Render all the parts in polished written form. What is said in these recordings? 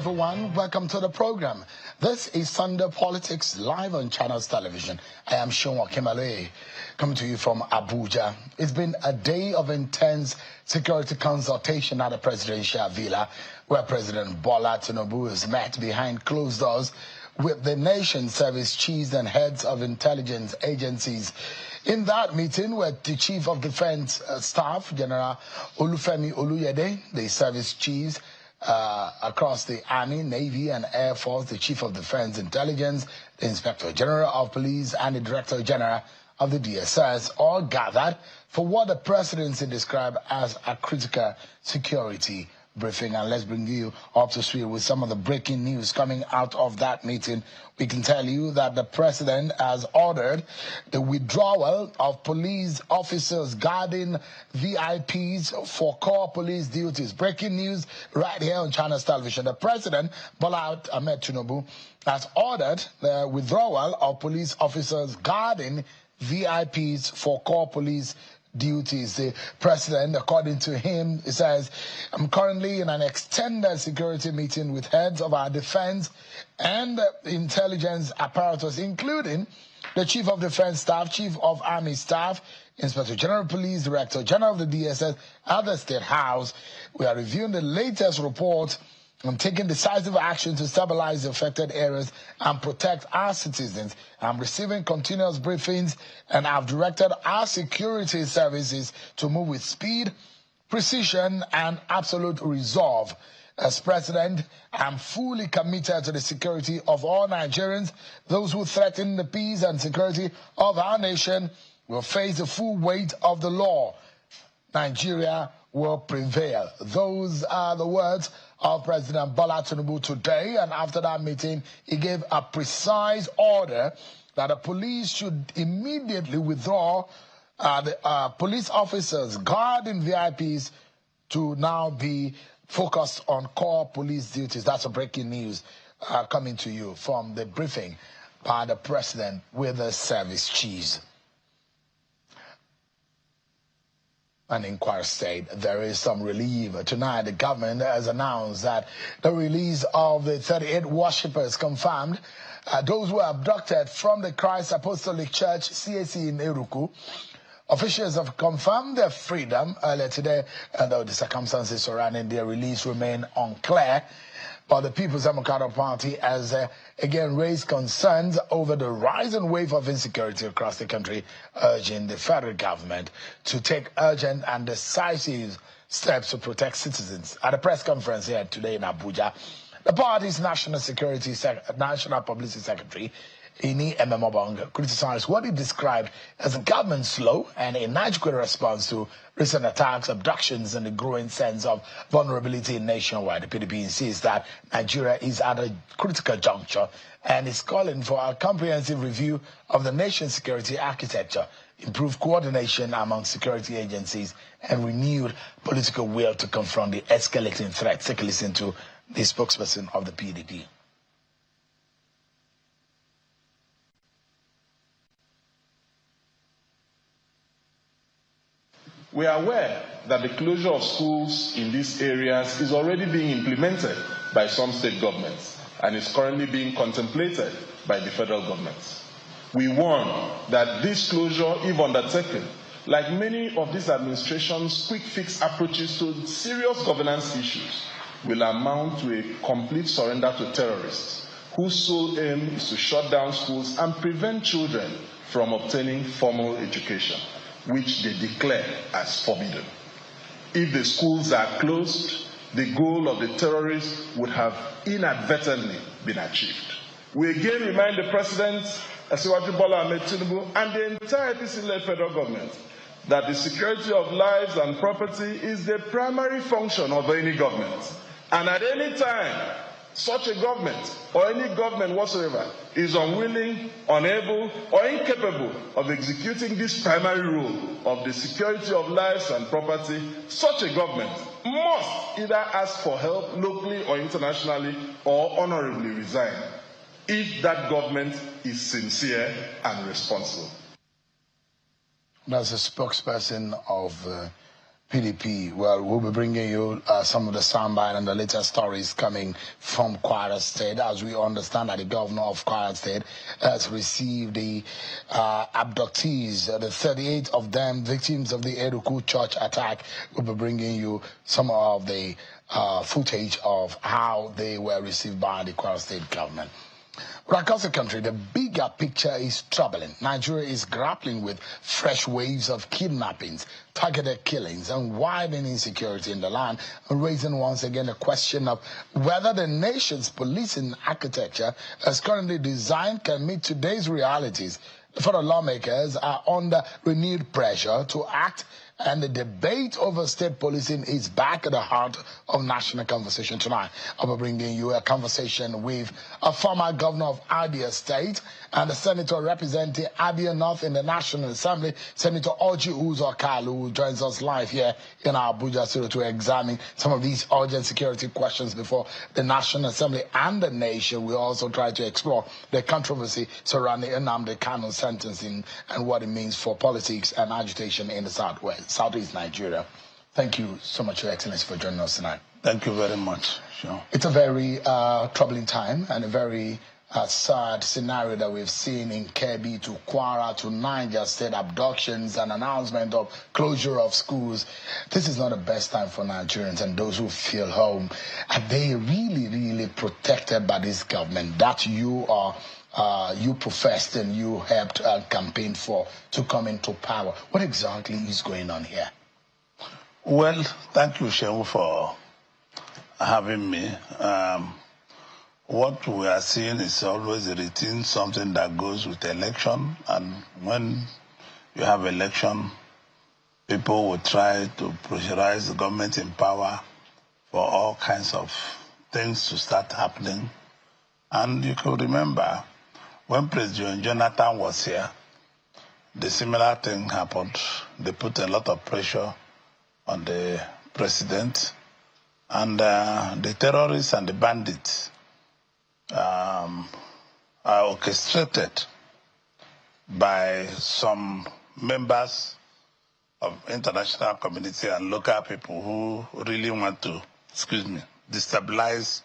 everyone. Welcome to the program. This is Sunday Politics live on Channels Television. I am Sean Kimale, coming to you from Abuja. It's been a day of intense security consultation at the presidential villa, where President Bola Tinubu is met behind closed doors with the nation's service chiefs and heads of intelligence agencies. In that meeting were the Chief of Defense Staff, General Olufemi Oluyede, the service chiefs across the Army, Navy, and Air Force, the Chief of Defense Intelligence, the Inspector General of Police, and the Director General of the DSS, all gathered for what the presidency described as a critical security briefing. And let's bring you up to speed with some of the breaking news coming out of that meeting. We can tell you that the president has ordered the withdrawal of police officers guarding VIPs for core police duties. Breaking news right here on Channels Television. The president, Bola Ahmed Tinubu, has ordered the withdrawal of police officers guarding VIPs for core police duties. The president, according to him, he says, I'm currently in an extended security meeting with heads of our defense and intelligence apparatus, including the Chief of Defense Staff, Chief of Army Staff, Inspector General of Police, Director General of the DSS, at the State House. We are reviewing the latest report and taking decisive action to stabilize the affected areas and protect our citizens. I'm receiving continuous briefings, and I've directed our security services to move with speed, precision, and absolute resolve. As president, I'm fully committed to the security of all Nigerians. Those who threaten the peace and security of our nation will face the full weight of the law. Nigeria will prevail. Those are the words of President Bola Tinubu today, and after that meeting, he gave a precise order that the police should immediately withdraw the police officers guarding VIPs to now be focused on core police duties. That's a breaking news coming to you from the briefing by the president with the service chiefs. An inquiry state there is some relief. Tonight, the government has announced that the release of the 38 worshippers confirmed those who were abducted from the Christ Apostolic Church, CAC in Eruku. Officials have confirmed their freedom earlier today, though the circumstances surrounding their release remain unclear. But the People's Democratic Party has again raised concerns over the rising wave of insecurity across the country, urging the federal government to take urgent and decisive steps to protect citizens. At a press conference here today in Abuja, the party's National Publicity Secretary, Ini Ememobong, criticized what he described as a government's slow and inadequate response to recent attacks, abductions, and the growing sense of vulnerability nationwide. The PDP insists that Nigeria is at a critical juncture and is calling for a comprehensive review of the nation's security architecture, improved coordination among security agencies, and renewed political will to confront the escalating threats. Take a listen to the spokesperson of the PDP. We are aware that the closure of schools in these areas is already being implemented by some state governments and is currently being contemplated by the federal government. We warn that this closure, if undertaken, like many of this administration's quick fix approaches to serious governance issues, will amount to a complete surrender to terrorists whose sole aim is to shut down schools and prevent children from obtaining formal education, which they declare as forbidden. If the schools are closed, the goal of the terrorists would have inadvertently been achieved. We again remind the President, Asiwaju Bola Ahmed Tinubu, and the entire APC-led federal government that the security of lives and property is the primary function of any government. And at any time, such a government or any government whatsoever is unwilling, unable, or incapable of executing this primary role of the security of lives and property, such a government must either ask for help locally or internationally or honorably resign if that government is sincere and responsible. That's a spokesperson of PDP. Well, we'll be bringing you some of the soundbite and the latest stories coming from Kwara State. As we understand that the governor of Kwara State has received the abductees, the 38 of them, victims of the Eruku church attack. We'll be bringing you some of the footage of how they were received by the Kwara State government. But across the country, the bigger picture is troubling. Nigeria is grappling with fresh waves of kidnappings, targeted killings, and widening insecurity in the land, raising once again the question of whether the nation's policing architecture, as currently designed, can meet today's realities. Federal lawmakers are under renewed pressure to act, and the debate over state policing is back at the heart of national conversation tonight. I'll be bringing you a conversation with a former governor of Abia State and the senator representing Abia North in the National Assembly, Senator Orji Kalu, who joins us live here in our Abuja studio to examine some of these urgent security questions before the National Assembly and the nation. We also try to explore the controversy surrounding Nnamdi Kanu sentencing and what it means for politics and agitation in the Southeast Nigeria. Thank you so much, Your Excellency, for joining us tonight. Thank you very much. Sure. It's a very troubling time and a very sad scenario that we've seen in Kebbi to Kwara to Niger State, abductions and announcement of closure of schools. This is not the best time for Nigerians and those who feel home. Are they really, really protected by this government that you professed and you helped campaign for to come into power? What exactly is going on here? Well, thank you, Shehu, for having me. What we are seeing is always a routine, something that goes with election. And when you have election, people will try to pressurize the government in power for all kinds of things to start happening. And you could remember when President Jonathan was here, the similar thing happened. They put a lot of pressure on the president, and the terrorists and the bandits are orchestrated by some members of international community and local people who really want to, destabilize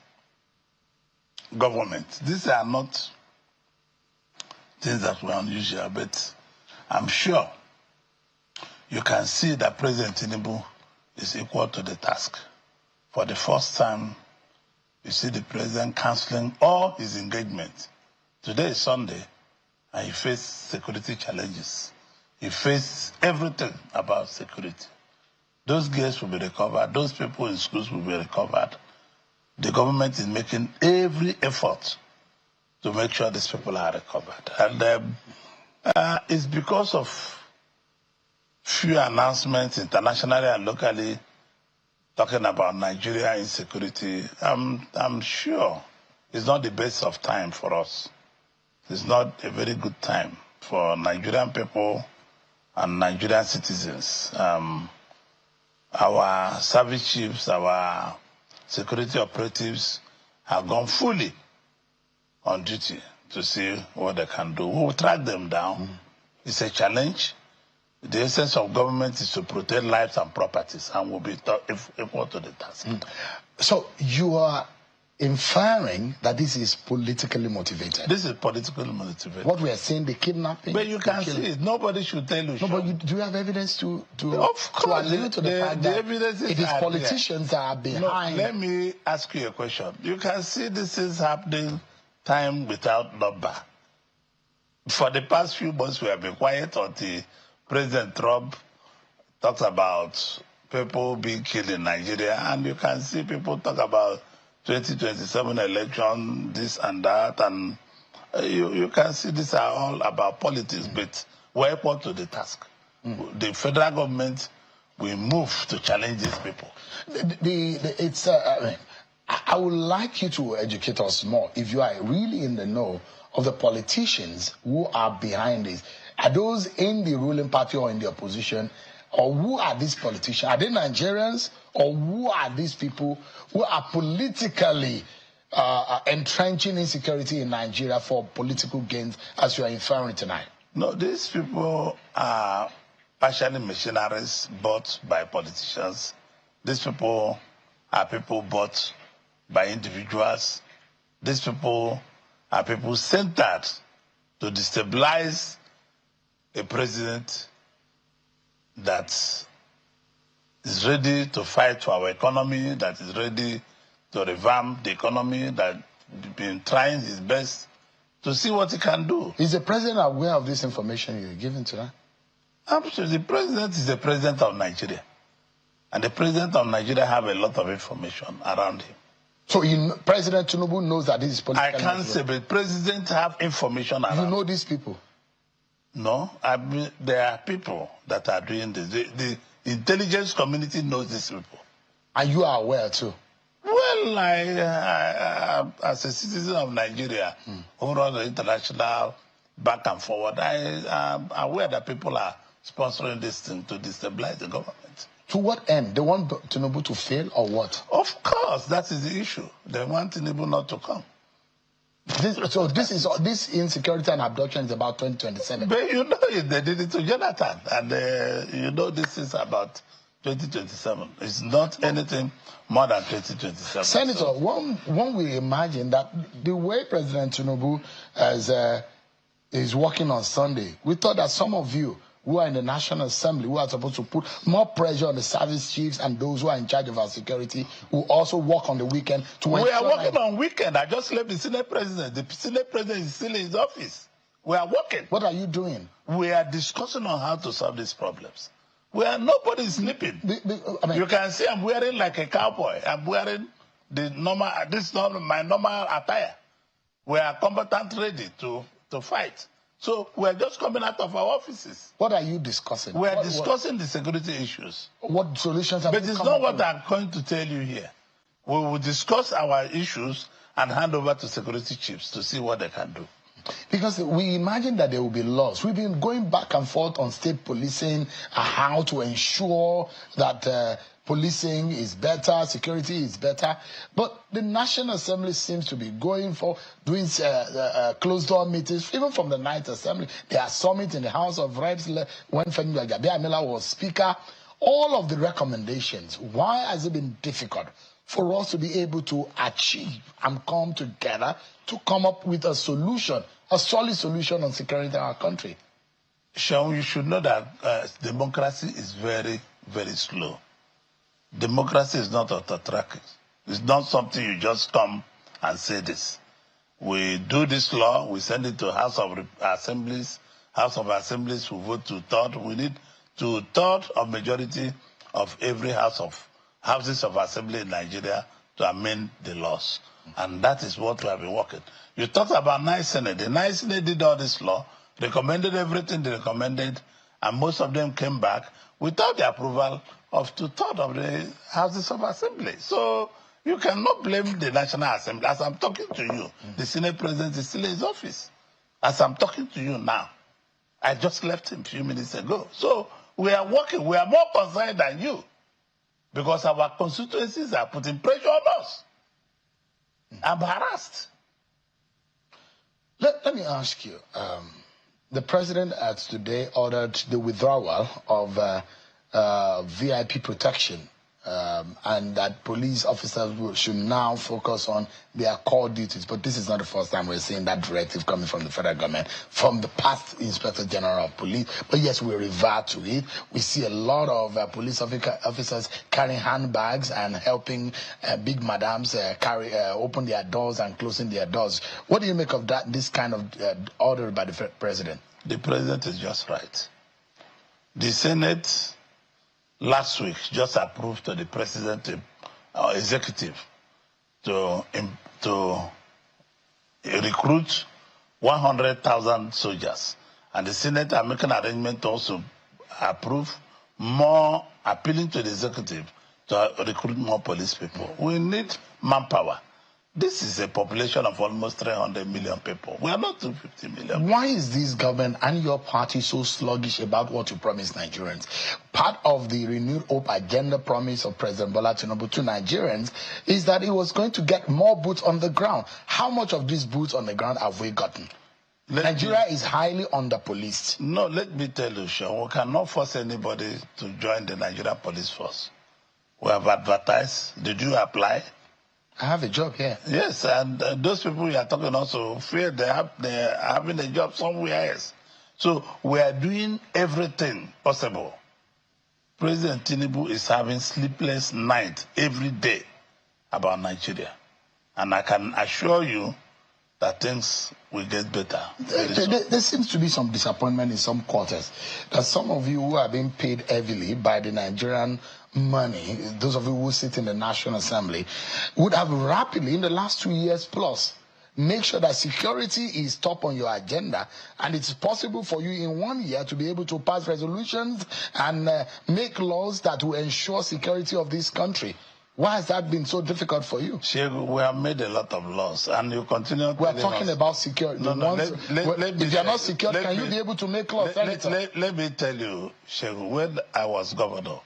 government. These are not things that were unusual, but I'm sure you can see that President Tinubu is equal to the task. For the first time, you see the president cancelling all his engagements. Today is Sunday, and he faced security challenges. He faced everything about security. Those girls will be recovered. Those people in schools will be recovered. The government is making every effort to make sure these people are recovered. And it's because of few announcements internationally and locally talking about Nigeria insecurity. I'm sure it's not the best of time for us. It's not a very good time for Nigerian people and Nigerian citizens. Our service chiefs, our security operatives have gone fully on duty to see what they can do. We will track them down. It's a challenge. The essence of government is to protect lives and properties, and will be equal to the task. So you are inferring that this is politically motivated? This is politically motivated. What we are saying, the kidnapping? But you can see it. Nobody should tell you. No, but do you have evidence to allude to the fact that it is politicians that are behind? No, let me ask you a question. You can see this is happening time without number. For the past few months, we have been quiet until President Trump talks about people being killed in Nigeria, and you can see people talk about 2027 election, this and that, and you can see these are all about politics, but we're equal to the task. The federal government will move to challenge these people. I would like you to educate us more, if you are really in the know of the politicians who are behind this. Are those in the ruling party or in the opposition? Or who are these politicians? Are they Nigerians? Or who are these people who are politically entrenching insecurity in Nigeria for political gains, as you are inferring tonight? No, these people are partially machineries bought by politicians. These people are people bought by individuals. These people are people centered to destabilize a president that is ready to fight for our economy, that is ready to revamp the economy, that has been trying his best to see what he can do. Is the president aware of this information you're giving to her? Absolutely. The president is the president of Nigeria. And the president of Nigeria have a lot of information around him. So President Tinubu knows that this is political. I can't say, but presidents have information around. You know these people? No, there are people that are doing this. The intelligence community knows these people. And you are aware too? Well, as a citizen of Nigeria, overall the international back and forward, I am aware that people are sponsoring this thing to destabilize the government. To what end? They want Tinubu to fail or what? Of course, that is the issue. They want Tinubu not to come. This insecurity and abduction is about 2027. But you know they did it to Jonathan, and you know this is about 2027. It's not anything more than 2027. Senator, so, one will imagine that the way President Tinubu is working on Sunday, we thought that some of you who are in the National Assembly, who are supposed to put more pressure on the service chiefs and those who are in charge of our security, who also work on the weekend to ensure. We are working on weekend. I just left the Senate President. The Senate President is still in his office. We are working. What are you doing? We are discussing on how to solve these problems. Nobody is sleeping. You can see I'm wearing like a cowboy. I'm wearing my normal attire. We are combatant ready to fight. So we're just coming out of our offices. What are you discussing? We are discussing the security issues. What solutions have you come up with? But it's not what I'm going to tell you here. We will discuss our issues and hand over to security chiefs to see what they can do. Because we imagine that there will be laws. We've been going back and forth on state policing, how to ensure that policing is better, security is better. But the National Assembly seems to be going for doing closed-door meetings, even from the Ninth Assembly. There are summits in the House of Reps when Femi Gbajabiamila was Speaker. All of the recommendations, why has it been difficult for us to be able to achieve and come together to come up with a solution, a solid solution on security in our country? Sean, you should know that democracy is very, very slow. Democracy is not autocratic. It's not something you just come and say this. We do this law, we send it to House of Assemblies. House of Assemblies will vote 2/3. We need 2/3 of majority of every houses of assembly in Nigeria to amend the laws. And that is what we have been working. You talked about Nice Senate. The Nice Senate did all this law, recommended everything they recommended, and most of them came back without the approval of 2/3 of the houses of assembly. So you cannot blame the National Assembly. As I'm talking to you, the Senate President is still in his office. As I'm talking to you now, I just left him a few minutes ago. So we are working. We are more concerned than you because our constituencies are putting pressure on us. I'm harassed. Let me ask you, the president has today ordered the withdrawal of VIP protection and that police officers should now focus on their core duties. But this is not the first time we're seeing that directive coming from the federal government, from the past Inspector General of Police. But yes, we revert to it. We see a lot of police officers carrying handbags and helping big madams open their doors and closing their doors. What do you make of this kind of order by the president? The president is just right. The Senate last week just approved to the president executive to recruit 100,000 soldiers. And the Senate are making arrangement to also approve more, appealing to the executive to recruit more police people. We need manpower. This is a population of almost 300 million people. We are not 250 million. Why is this government and your party so sluggish about what you promised Nigerians? Part of the renewed hope agenda promise of President Bola Tinubu to Nigerians is that he was going to get more boots on the ground. How much of these boots on the ground have we gotten? Nigeria is highly under-policed. No, let me tell you, Sean, we cannot force anybody to join the Nigerian police force. We have advertised. Did you apply? I have a job here. Yes, and those people you are talking also feel they're having a job somewhere else. So we are doing everything possible. President Tinubu is having sleepless nights every day about Nigeria. And I can assure you that things will get better. There seems to be some disappointment in some quarters that some of you who are being paid heavily by the Nigerian money, those of you who sit in the National Assembly, would have rapidly, in the last 2 years plus, make sure that security is top on your agenda, and it's possible for you in 1 year to be able to pass resolutions and make laws that will ensure security of this country. Why has that been so difficult for you? Shegu, we have made a lot of laws, and you continue. We are talking about security. If you are not secure, can you be able to make laws? Let me tell you, Shegu, when I was governor,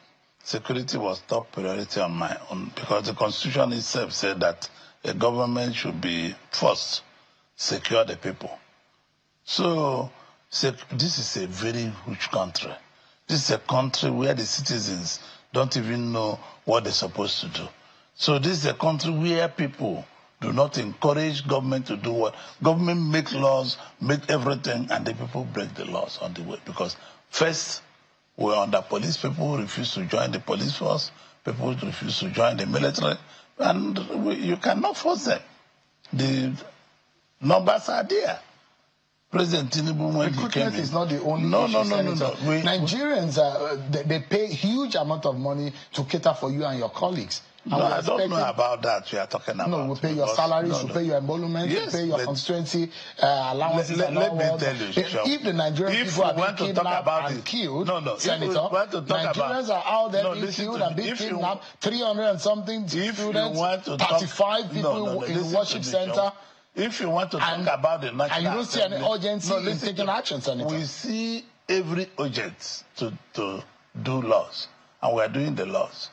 security was top priority on my own, because the Constitution itself said that a government should be first secure the people. So this is a very huge country. This is a country where the citizens don't even know what they're supposed to do. So this is a country where people do not encourage government to do what? Government make laws, make everything, and the people break the laws on the way. Because first, we're under police, people refuse to join the police force, people refuse to join the military, and you cannot force them. The numbers are there. President Tinubu, when he came in, is not the only issue, Nigerians, they pay huge amount of money to cater for you and your colleagues. No, I don't know about that you are talking about. No, we pay your salaries, we pay your emoluments, we pay your constituency allowances. Let me tell you, if the Nigerian people are being kidnapped and killed, Senator, Nigerians are out there being killed and being kidnapped, 300 and something students, 35 people in the worship center. If you want to talk about the national, and you don't see any urgency in taking action, Senator. We see every urgent to do laws, and we are doing the laws.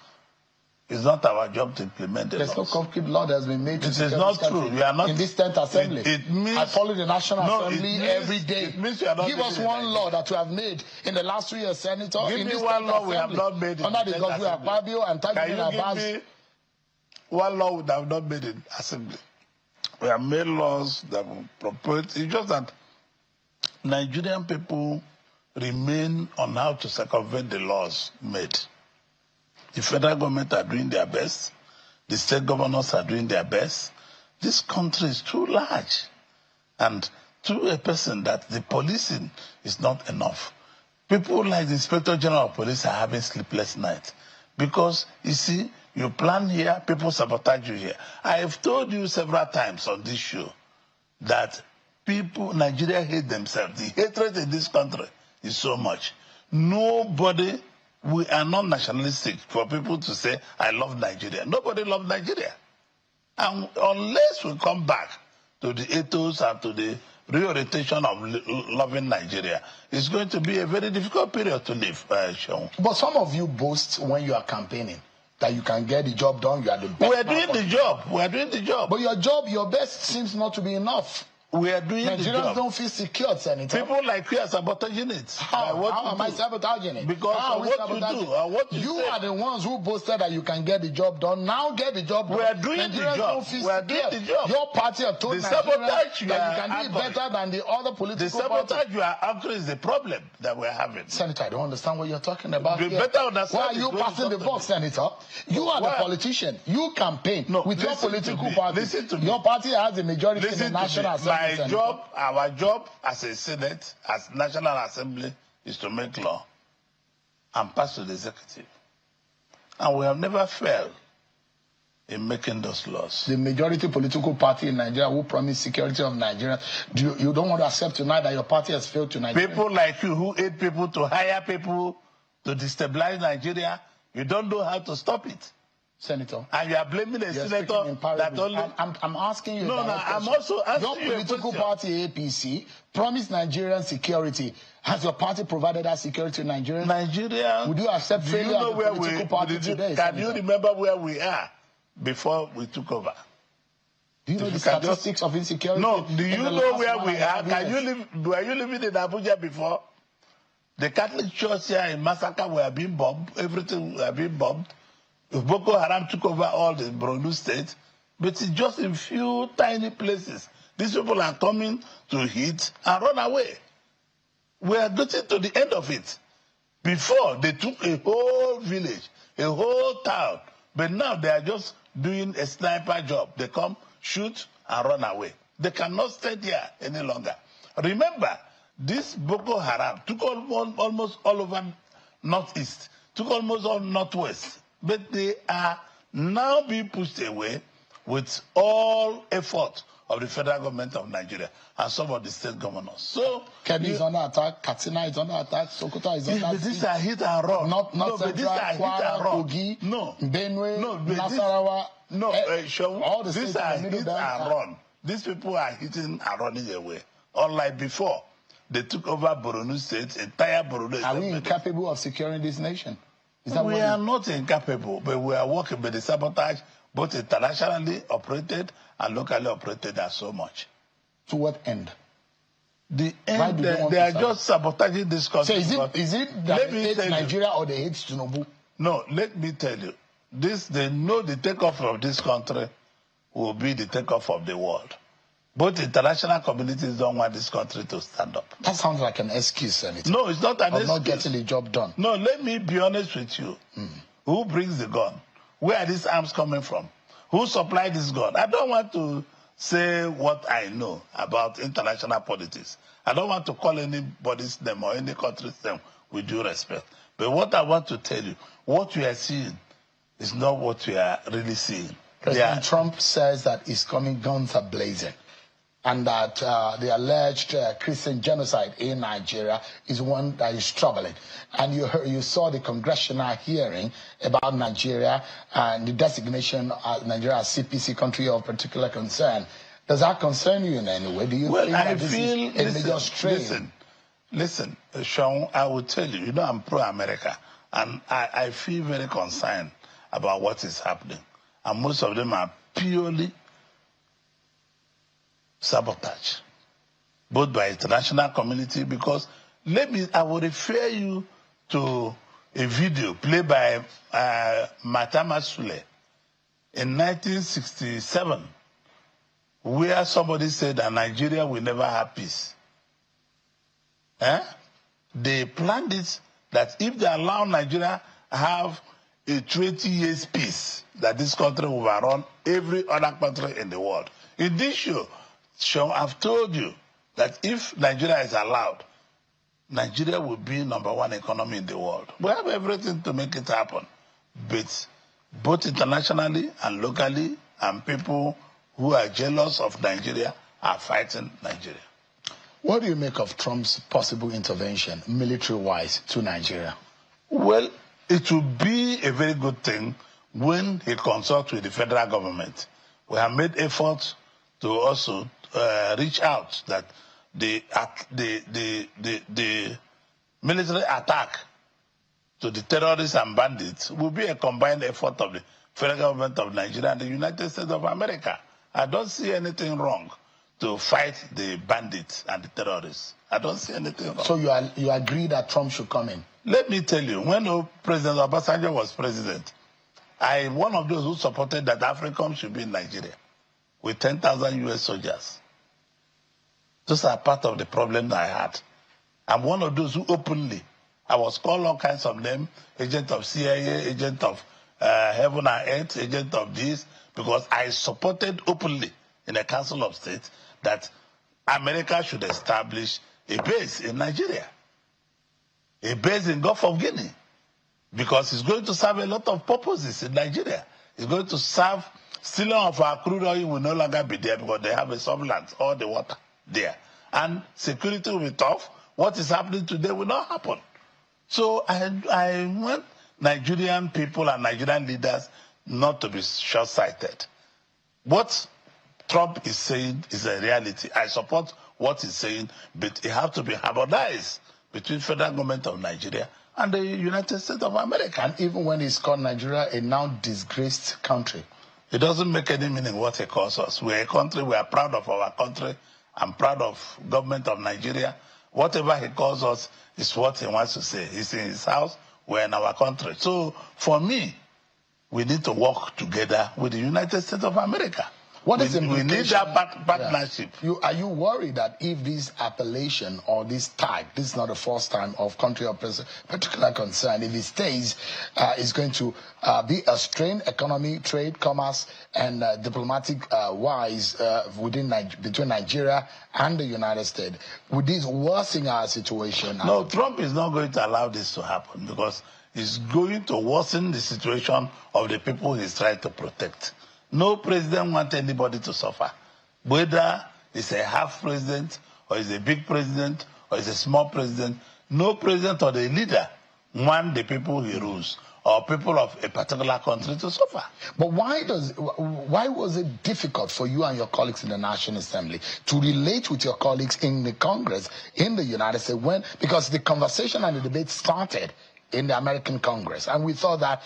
It's not our job to implement the laws. There's no concrete law that has been made. It is not true. We are not in this 10th assembly. It means I follow the National Assembly every day. It means we are not. Give us one law that you have made in the last 3 years, Senator. Give me one law we have not made under the government of Fabio and Can you give me one law we have not made in assembly? We have made laws that will propose. It's just that Nigerian people remain on how to circumvent the laws made. The federal government are doing their best. The state governors are doing their best. This country is too large. And to a person that the policing is not enough. People like the Inspector General of Police are having sleepless nights. Because, you see, you plan here, people sabotage you here. I have told you several times on this show that people, Nigeria hate themselves. The hatred in this country is so much. Nobody, we are not nationalistic for people to say, I love Nigeria. Nobody loves Nigeria. And unless we come back to the ethos and to the reorientation of loving Nigeria, it's going to be a very difficult period to live, Sean. But some of you boast when you are campaigning that you can get the job done, you are the best. We are doing the job. We are doing the job. But your job, your best seems not to be enough. We are doing the job. Nigerians don't feel secure, Senator. People like you are sabotaging it. How am I sabotaging it? Because of what you do. What you are the ones who boasted that you can get the job done. Now get the job done. We are doing the job. Don't feel we are doing the job. Your party have told Nigerians that you can do it better than the other political parties. The sabotage you are anchoring is the problem that we are having. Senator, I don't understand what you're talking about here. Better understand. Why are you passing the buck, Senator? You are the politician. You campaign with your political party. Listen to me. Your party has the majority in the National Assembly. Our job as a Senate, as National Assembly, is to make law and pass to the executive. And we have never failed in making those laws. The majority political party in Nigeria who promised security of Nigeria, you don't want to accept tonight that your party has failed to Nigeria? People like you who aid people to hire people to destabilize Nigeria, you don't know how to stop it. Senator. And you are blaming a senator that only... I'm asking you. No, I'm also asking you. Your political party, APC, promised Nigerian security. Has your party provided that security to Nigerians? Nigerians... Would you accept failure of the political party today? Can you remember where we are before we took over? Do you know the statistics of insecurity? No, do you know where we are? Were you living in Abuja before? The Catholic Church here in Massacre were being bombed. Everything were being bombed. Boko Haram took over all the Borno state. But it's just in few tiny places. These people are coming to hit and run away. We are getting to the end of it. Before, they took a whole village, a whole town. But now they are just doing a sniper job. They come, shoot, and run away. They cannot stay there any longer. Remember, this Boko Haram took almost all over northeast, took almost all northwest. But they are now being pushed away with all effort of the federal government of Nigeria and some of the state governors. So Kebbi is under attack, Katsina is under attack, Sokoto is under attack. These are hit and run. Not Central, Kwara, Kogi, Benue, Nasarawa. All the these are hit and run. These people are hitting and running away. Unlike before, they took over Borno State, entire Borno State. Are we incapable of securing this nation? We are not incapable, but we are working with the sabotage, both internationally operated and locally operated, are so much. To what end? The end, they are just sabotaging this country. So is it that they hate Nigeria or they hate Tinubu? No, let me tell you. They know the takeoff of this country will be the takeoff of the world. Both international communities don't want this country to stand up. That sounds like an excuse, Senator. No, it's not an excuse. Of not getting the job done. No, let me be honest with you. Who brings the gun? Where are these arms coming from? Who supplied this gun? I don't want to say what I know about international politics. I don't want to call anybody's name or any country's name with due respect. But what I want to tell you, what we are seeing is not what we are really seeing. President Trump says that he's coming guns are blazing, and that the alleged Christian genocide in Nigeria is one that is troubling. And you saw the congressional hearing about Nigeria and the designation of Nigeria as CPC, country of particular concern. Does that concern you in any way? Do you think that this is a major strain? Listen, Sean, I will tell you, I'm pro-America, and I feel very concerned about what is happening. And most of them are purely sabotage, both by international community, because I will refer you to a video played by Matama Sule in 1967, where somebody said that Nigeria will never have peace. They planned it that if they allow Nigeria have a 20 years peace, that this country will run every other country in the world. In this show, Sean, I've told you that if Nigeria is allowed, Nigeria will be #1 economy in the world. We have everything to make it happen. But both internationally and locally, and people who are jealous of Nigeria are fighting Nigeria. What do you make of Trump's possible intervention, military-wise, to Nigeria? Well, it will be a very good thing when he consults with the federal government. We have made efforts to also reach out that the military attack to the terrorists and bandits will be a combined effort of the federal government of Nigeria and the United States of America. I don't see anything wrong to fight the bandits and the terrorists. I don't see anything wrong. So you agree that Trump should come in? Let me tell you, when President Obasanjo was president, I'm one of those who supported that Africans should be in Nigeria with 10,000 US soldiers. Those are part of the problem I had. I'm one of those who openly, I was called all kinds of names, agent of CIA, agent of Heaven and Earth, agent of this, because I supported openly in the Council of State that America should establish a base in Nigeria, a base in Gulf of Guinea, because it's going to serve a lot of purposes in Nigeria. It's going to serve, stealing of our crude oil will no longer be there because they have a subland, all the water there. And security will be tough. What is happening today will not happen. So I want Nigerian people and Nigerian leaders not to be short-sighted. What Trump is saying is a reality. I support what he's saying, but it has to be harmonized between federal government of Nigeria and the United States of America. And even when he's called Nigeria a now disgraced country. It doesn't make any meaning what he calls us. We're a country, we are proud of our country. I'm proud of government of Nigeria. Whatever he calls us is what he wants to say. He's in his house, we're in our country. So for me, we need to work together with the United States of America. We need that partnership. Yeah. Are you worried that if this appellation or this tag, this is not the first time of country of particular concern, if it stays, it's going to be a strained economy, trade, commerce, and diplomatic wise between Nigeria and the United States? Would this worsen our situation? No, Trump is not going to allow this to happen because he's going to worsen the situation of the people he's trying to protect. No president wants anybody to suffer. Whether it's a half president, or it's a big president, or it's a small president, no president or the leader wants the people he rules or people of a particular country to suffer. But why was it difficult for you and your colleagues in the National Assembly to relate with your colleagues in the Congress, in the United States, because the conversation and the debate started in the American Congress, and we thought that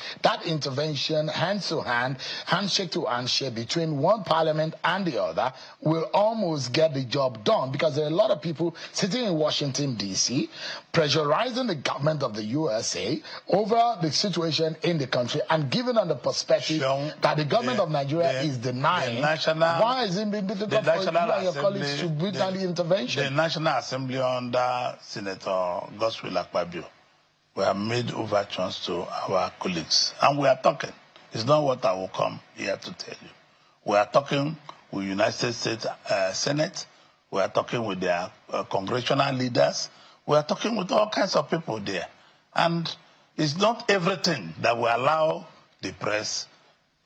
intervention, hand to hand, handshake to handshake between one parliament and the other will almost get the job done, because there are a lot of people sitting in Washington, D.C., pressurizing the government of the USA over the situation in the country and giving on the perspective that the government of Nigeria is denying. Why is it being difficult for you and your colleagues to bring down the intervention? The National Assembly under Senator Godswill Akpabio, we have made overtures to our colleagues, and we are talking. It's not what I will come here to tell you. We are talking with United States Senate. We are talking with their congressional leaders. We are talking with all kinds of people there. And it's not everything that we allow the press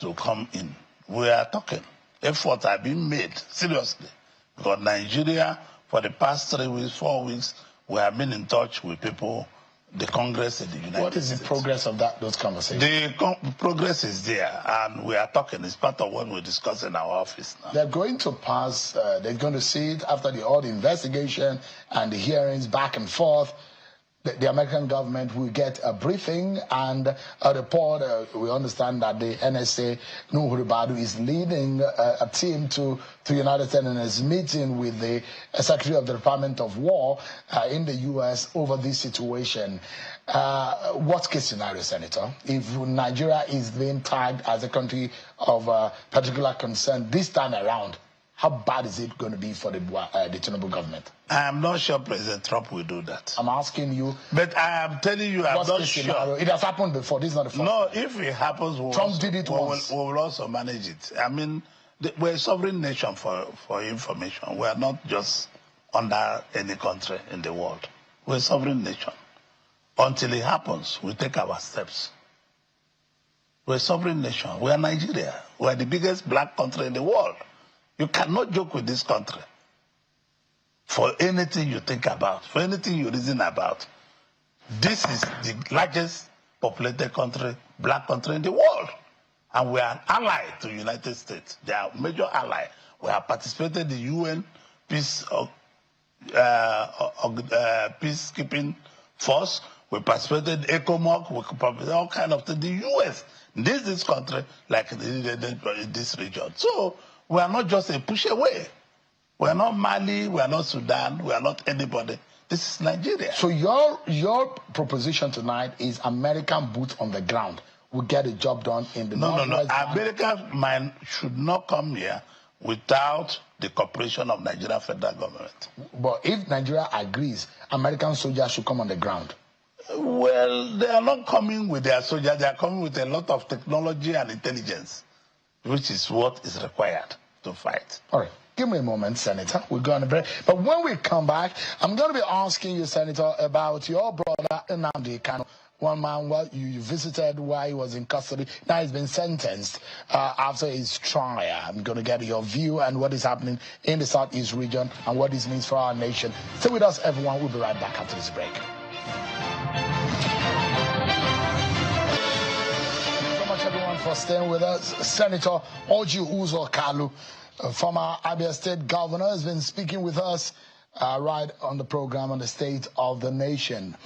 to come in. We are talking. Efforts are being made, seriously. Because Nigeria, for the past 3 weeks, 4 weeks, we have been in touch with people, the Congress in the United States. What is the progress of those conversations? The progress is there, and we are talking. It's part of what we discuss in our office now. They're going to pass, they're going to see it after all the investigation and the hearings back and forth. The American government will get a briefing and a report. We understand that the NSA, Nuhu Badu, is leading a team to the United States and is meeting with the Secretary of the Department of War in the U.S. over this situation. Worst case scenario, Senator, if Nigeria is being tagged as a country of particular concern this time around, how bad is it going to be for the Tinubu government? I am not sure President Trump will do that. I'm asking you. But I am telling you, I'm not sure. It has happened before. This is not the first. No, if it happens, Trump did it once. We will also manage it. I mean, we're a sovereign nation for information. We are not just under any country in the world. We're a sovereign nation. Until it happens, we take our steps. We're a sovereign nation. We are Nigeria. We are the biggest black country in the world. You cannot joke with this country for anything you think about, for anything you reason about. This is the largest populated country, black country in the world. And we are an ally to the United States. They are a major ally. We have participated in the UN peacekeeping force. We participated in ECOMOG. We participated in all kinds of things. The US needs this country like this region. So we are not just a push away. We are not Mali, we are not Sudan, we are not anybody. This is Nigeria. So your proposition tonight is American boots on the ground will get a job done in the No. America should not come here without the cooperation of Nigeria federal government. But if Nigeria agrees, American soldiers should come on the ground. Well, they are not coming with their soldiers. They are coming with a lot of technology and intelligence, which is what is required to fight. All right. Give me a moment, Senator. We're going to break. But when we come back, I'm going to be asking you, Senator, about your brother, Nnamdi Kanu. One man you visited while he was in custody. Now he's been sentenced after his trial. I'm going to get your view and what is happening in the Southeast region and what this means for our nation. Stay with us, everyone. We'll be right back after this break. Thank you so much, everyone, for staying with us. Senator Orji Kalu, former Abia State governor, has been speaking with us right on the program on the state of the nation.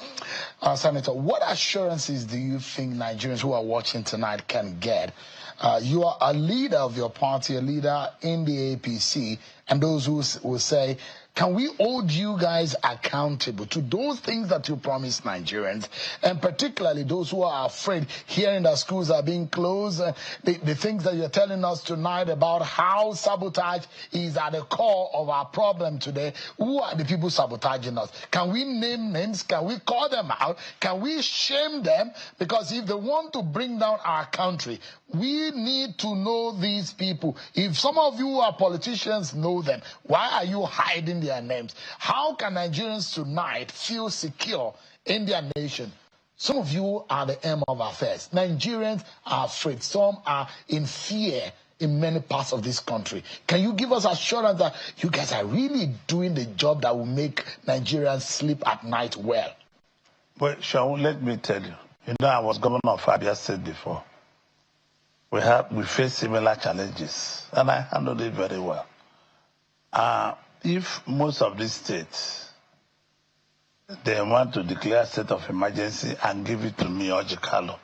Senator, what assurances do you think Nigerians who are watching tonight can get? You are a leader of your party, a leader in the APC, and those who will say, can we hold you guys accountable to those things that you promised Nigerians, and particularly those who are afraid hearing that schools are being closed, the things that you're telling us tonight about how sabotage is at the core of our problem today? Who are the people sabotaging us? Can we name names? Can we call them out? Can we shame them? Because if they want to bring down our country, we need to know these people. If some of you who are politicians know them, why are you hiding their names? How can Nigerians tonight feel secure in their nation? Some of you are the aim of affairs. Nigerians are afraid. Some are in fear in many parts of this country. Can you give us assurance that you guys are really doing the job that will make Nigerians sleep at night well? Well, Shaun, let me tell you. You know, I was governor of Abia State before. We faced similar challenges, and I handled it very well. If most of these states, they want to declare a state of emergency and give it to me, Orji Kalu,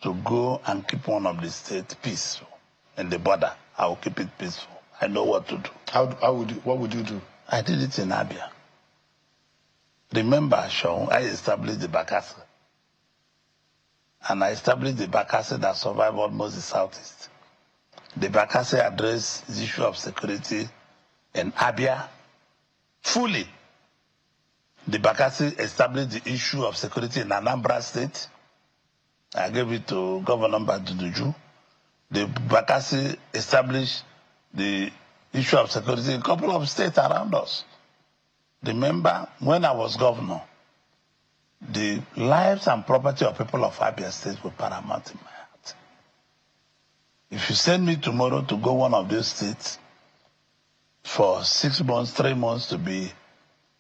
to go and keep one of the states peaceful in the border, I will keep it peaceful. I know what to do. What would you do? I did it in Abia. Remember, Shaun, I established the Bakassi. And I established the Bakassi that survived almost the southeast. The Bakassi addressed the issue of security in Abia fully. The Bakassi established the issue of security in Anambra State. I gave it to Governor Baduduju. The Bakassi established the issue of security in a couple of states around us. Remember, when I was governor, the lives and property of people of Abia State were paramount in my heart. If you send me tomorrow to go one of those states for 6 months, 3 months, to be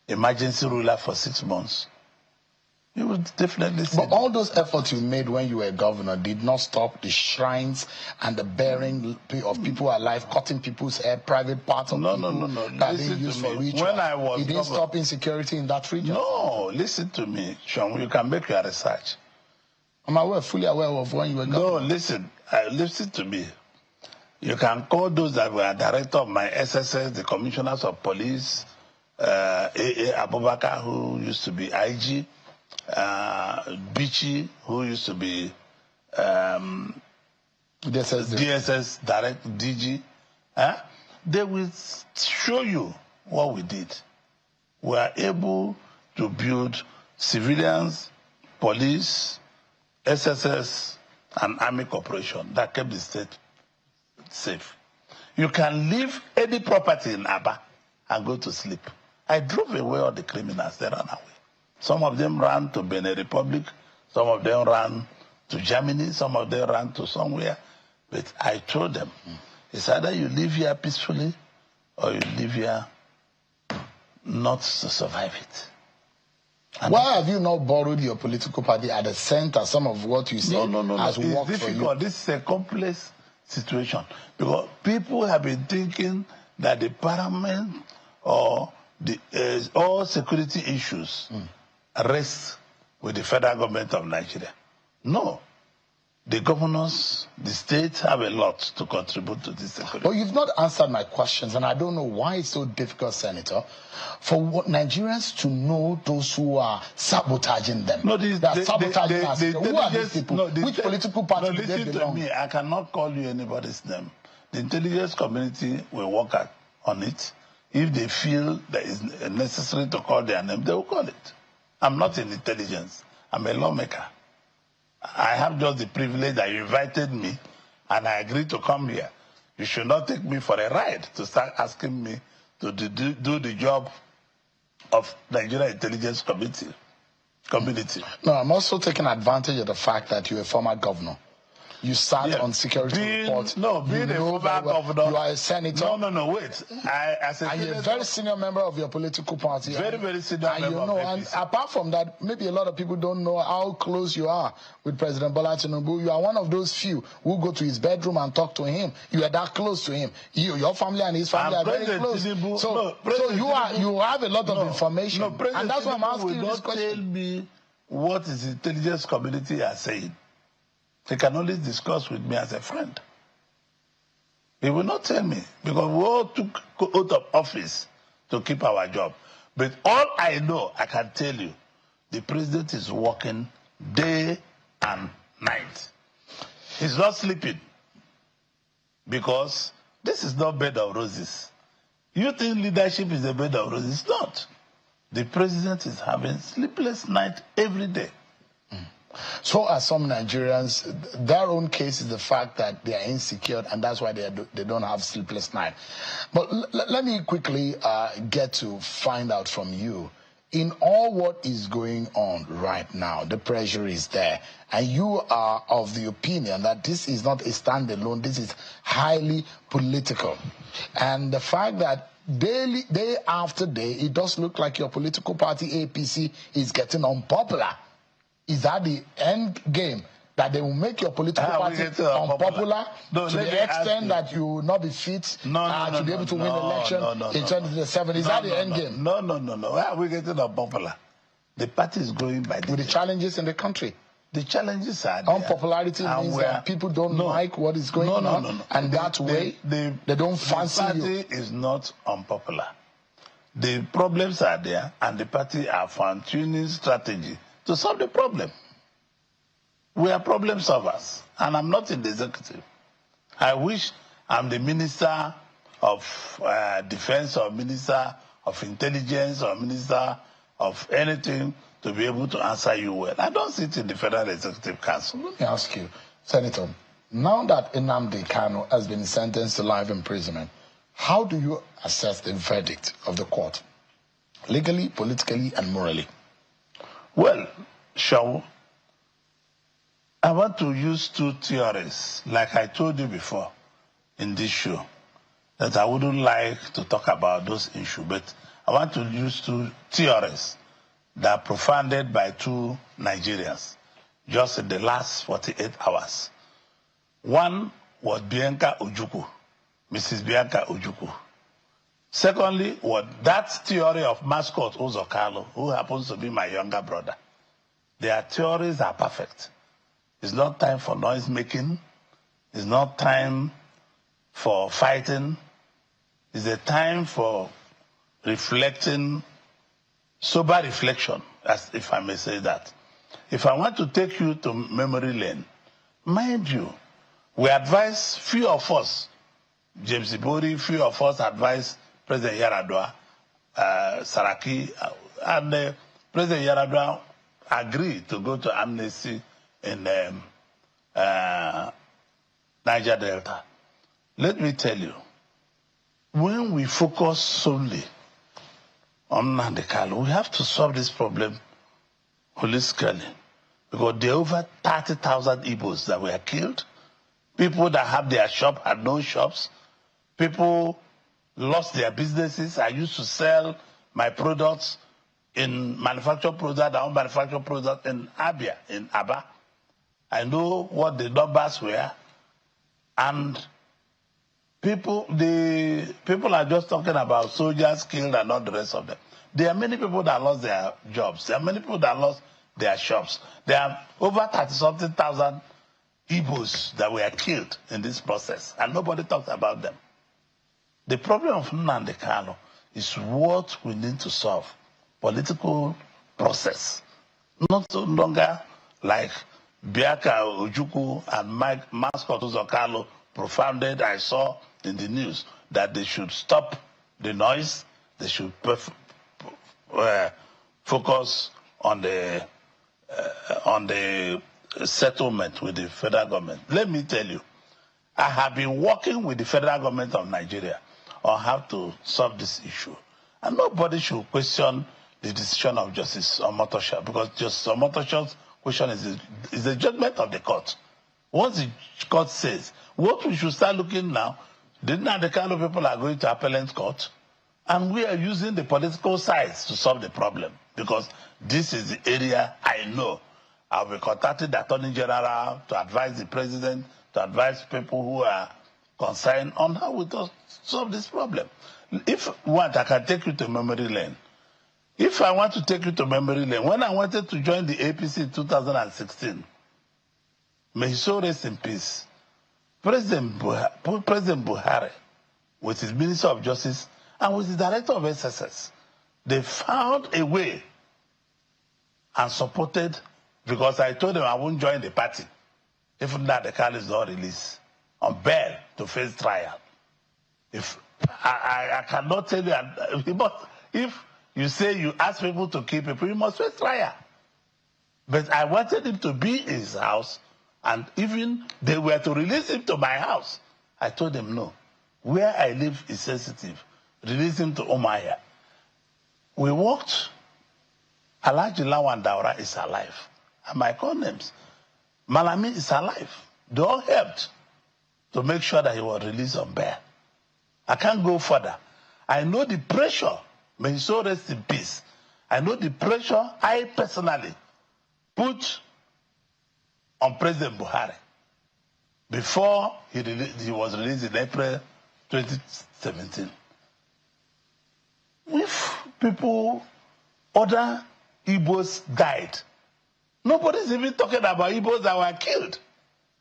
emergency ruler for 6 months, you would definitely see. But all those efforts you made when you were governor did not stop the shrines and the burying of people alive, cutting people's hair, private parts of people that they use for ritual. When I was it didn't stop insecurity in that region. No, listen to me, Shaun. You can make your research. I'm fully aware of when you were governor. No, listen to me. You can call those that were director of my SSS, the commissioners of police, A.A. Abubakar, who used to be IG, Bichi, who used to be DSS direct DG. They will show you what we did. We are able to build civilians, police, SSS, and army corporation that kept the state safe. You can leave any property in Aba and go to sleep. I drove away all the criminals. They ran away. Some of them ran to Benin Republic. Some of them ran to Germany. Some of them ran to somewhere. But I told them, it's either you live here peacefully or you live here not to survive it. And why have you not borrowed your political party at the center? Some of what you say has worked it's difficult. for you. This is a complex situation because people have been thinking that the parliament or the all security issues rest with the federal government of Nigeria. No. The governors, the states have a lot to contribute to this security. But you've not answered my questions, and I don't know why it's so difficult, Senator, for what Nigerians to know those who are sabotaging them. No, they are sabotaging us. Who are these people? Which political party do they belong? Listen to me. I cannot call you anybody's name. The intelligence community will work on it. If they feel that it's necessary to call their name, they will call it. I'm not in intelligence. I'm a lawmaker. I have just the privilege that you invited me, and I agreed to come here. You should not take me for a ride to start asking me to do the job of Nigeria Intelligence Community. No, I'm also taking advantage of the fact that you're a former governor. You sat on security reports. No, being a former governor. You are a senator. No, wait. As a and you're a very senior member of your political party. Very senior member of APC. And apart from that, maybe a lot of people don't know how close you are with President Bola Tinubu. You are one of those few who go to his bedroom and talk to him. You are that close to him. Your family and his family are very close. Tinubu, so you have a lot of information. And that's why I'm asking you this question. Tell me what is the intelligence community are saying. They can only discuss with me as a friend. He will not tell me because we all took out of office to keep our job. But all I know, I can tell you, the president is working day and night. He's not sleeping because this is not bed of roses. You think leadership is a bed of roses? It's not. The president is having sleepless night every day. So are some Nigerians. Their own case is the fact that they are insecure, and that's why they don't have sleepless night. But let me quickly get to find out from you. In all what is going on right now, the pressure is there, and you are of the opinion that this is not a standalone, this is highly political. And the fact that day after day, it does look like your political party, APC, is getting unpopular. Is that the end game? That they will make your political party unpopular to the extent that you will not be fit to be able to win election in 2027? Is that the end game? No. Why are we getting unpopular? The party is growing by the with the challenges in the country. The challenges are there. Unpopularity means that people don't like what is going on, and that way they don't fancy you. The party is not unpopular. The problems are there, and the party are fine-tuning strategy to solve the problem. We are problem solvers, and I'm not in the executive. I wish I'm the minister of defense or minister of intelligence or minister of anything to be able to answer you well. I don't sit in the Federal Executive Council. Let me ask you, Senator, now that Nnamdi Kanu has been sentenced to life imprisonment, how do you assess the verdict of the court, legally, politically, and morally? Well, Shaw, I want to use two theories, like I told you before in this show, that I wouldn't like to talk about those issues, but I want to use two theories that are profounded by two Nigerians just in the last 48 hours. One was Bianca Ojukwu, Mrs. Bianca Ojukwu. Secondly, was that theory of mascot Orji Kalu, who happens to be my younger brother. Their theories are perfect. It's not time for noise making. It's not time for fighting. It's a time for reflecting, sober reflection, as if I may say that. If I want to take you to memory lane, mind you, we advise, few of us, James Ibori, few of us advise President Yaradua, Saraki, and President Yaradua agreed to go to amnesty in Niger Delta. Let me tell you, when we focus solely on Nnamdi Kanu, we have to solve this problem holistically, because there are over 30,000 Igbos that were killed. People that have their shop had no shops. People lost their businesses. I used to sell my products in manufactured products, our own manufactured products in Abia, in Aba. I know what the numbers were. And people are just talking about soldiers killed and not the rest of them. There are many people that lost their jobs. There are many people that lost their shops. There are over 30-something thousand Igbos that were killed in this process, and nobody talks about them. The problem of Nnamdi Kanu is what we need to solve. Political process. Not so longer like Bianca Ojukwu and mascot Orji Kalu profounded. I saw in the news that they should stop the noise. They should focus on the settlement with the federal government. Let me tell you, I have been working with the federal government of Nigeria on how to solve this issue. And nobody should question the decision of Justice Omotosha, because Justice Omotosha's question is the judgment of the court. Once the court says, what we should start looking now, the Nnamdi Kanu people are going to appellate court, and we are using the political sides to solve the problem, because this is the area I know. I'll be contacting the Attorney General to advise the President, to advise people who are concerned on how we can solve this problem. If you want, I can take you to memory lane. If I want to take you to memory lane, when I wanted to join the APC in 2016, may he so rest in peace, President Buhari, with his Minister of Justice and with the Director of SSS, they found a way and supported, because I told them I won't join the party if Nnamdi Kanu is not released on bail to face trial. If I cannot tell you, but if you say you ask people to keep people, you must face trial. But I wanted him to be in his house, and even they were to release him to my house. I told them no. Where I live is sensitive. Release him to Omaya. We walked. Alhaji Lawan Daura is alive. And my names. Malami is alive. They all helped to make sure that he was released on bail. I can't go further. I know the pressure. May he so rest in peace. I know the pressure I personally put on President Buhari before he was released in April 2017. If people, other Igbos died, nobody's even talking about Igbos that were killed.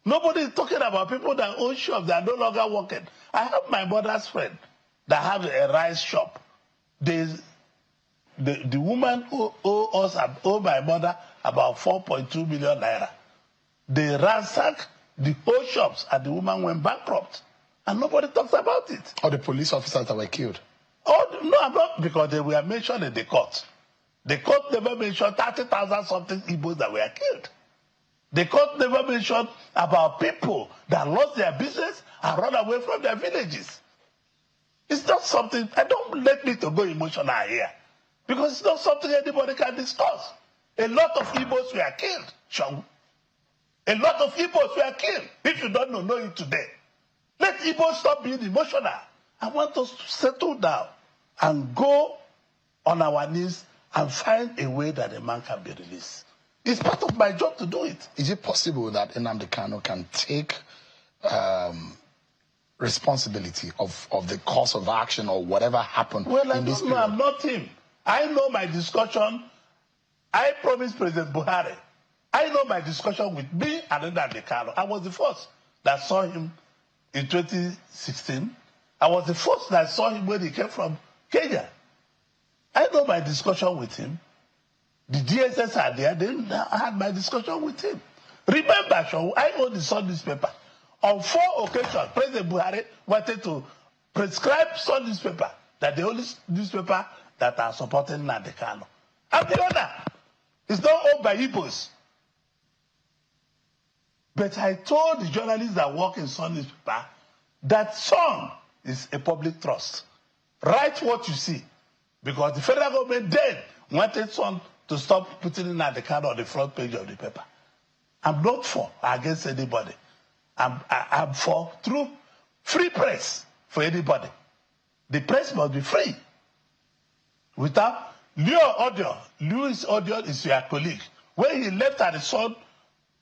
Nobody is talking about people that own shops that are no longer working. I have my mother's friend that have a rice shop. The woman who owe my mother about 4.2 million naira. They ransacked the whole shops and the woman went bankrupt. And nobody talks about it. Or the police officers that were killed. Oh, no, not because they were mentioned in the court. The court never mentioned 30,000 something Igbos that were killed. The court never mentioned about people that lost their business and run away from their villages. It's not something, don't let me to go emotional here, because it's not something anybody can discuss. A lot of Igbos were killed, Sean. A lot of Igbos were killed. If you don't know it today. Let Igbos stop being emotional. I want us to settle down and go on our knees and find a way that the man can be released. It's part of my job to do it. Is it possible that Nnamdi Kanu can take responsibility of the course of action or whatever happened in this period? I'm not him. I know my discussion. I promised President Buhari. I know my discussion with me and Nnamdi Kanu. I was the first that saw him in 2016. I was the first that saw him when he came from Kenya. I know my discussion with him. The DSS are there. I had my discussion with him. Remember, Sean, I own the Sun newspaper. On 4 occasions, President Buhari wanted to prescribe Sun newspaper, that the only newspaper that are supporting Nnamdi Kanu. I'm the owner. It's not owned by Igbos. But I told the journalists that work in Sun newspaper that Sun is a public trust. Write what you see. Because the federal government then wanted Sun to stop putting Nnamdi Kanu on the front page of the paper. I'm not for against anybody. I'm for true free press for anybody. The press must be free. Without Louis Audio is your colleague. When he left at the Sun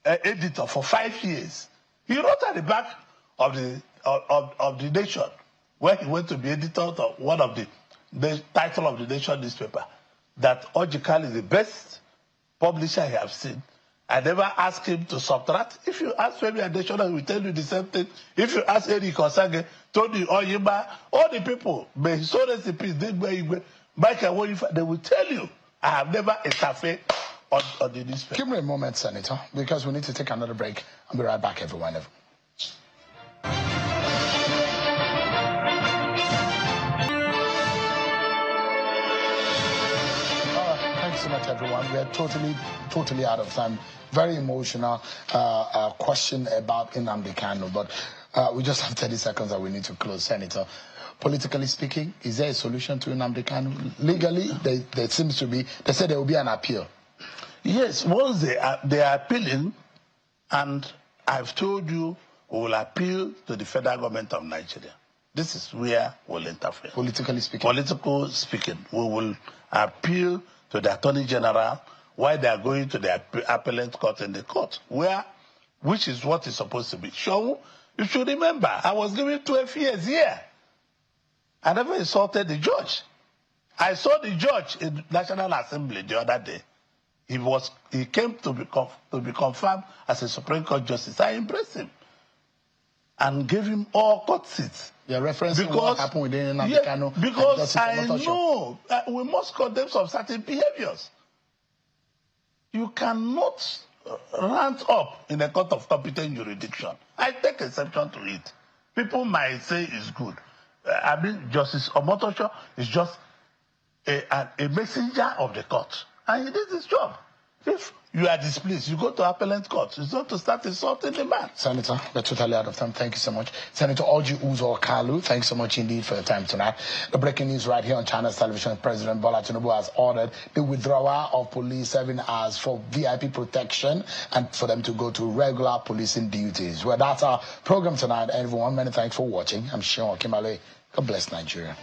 editor for 5 years, he wrote at the back of the Nation, where he went to be editor of one of the title of the Nation newspaper, that Orji Kalu is the best publisher I have seen. I never asked him to subtract. If you ask Femi Adesina, he will tell you the same thing. If you ask Eric Osage, Tony Oyima, all the people, may his own recipes, they will tell you, I have never interfered on the newspaper. Give me a moment, Senator, because we need to take another break. I'll be right back, everyone. Thanks so much, everyone. We are totally out of time. Very emotional question about Nnamdi Kanu, but we just have 30 seconds that we need to close. Senator, politically speaking, is there a solution to Nnamdi Kanu? Legally, there seems to be. They said there will be an appeal. Yes, once they are appealing, and I've told you we will appeal to the federal government of Nigeria. This is where we'll interfere. Politically speaking. Politically speaking, we will appeal to the Attorney General while they are going to the appellate court in the court, which is what is supposed to be. So you should remember, I was given 12 years here. I never insulted the judge. I saw the judge in the National Assembly the other day. He came to be confirmed as a Supreme Court justice. I impressed him and gave him all court seats. You're referencing what happened with Nnamdi Kanu. Because I know we must condemn some certain behaviors. You cannot rant up in a court of competent jurisdiction. I take exception to it. People might say it's good. I mean, Justice Omotosho is just a messenger of the court. And he did his job. If you are displeased, you go to appellate court. It's not to start insulting the man. Senator, we're totally out of time. Thank you so much. Senator Orji Kalu, thanks so much indeed for your time tonight. The breaking news right here on China's television. President Bola Tinubu has ordered the withdrawal of police serving as for VIP protection and for them to go to regular policing duties. Well, that's our program tonight. Everyone, many thanks for watching. I'm Sean Kimale. God bless Nigeria.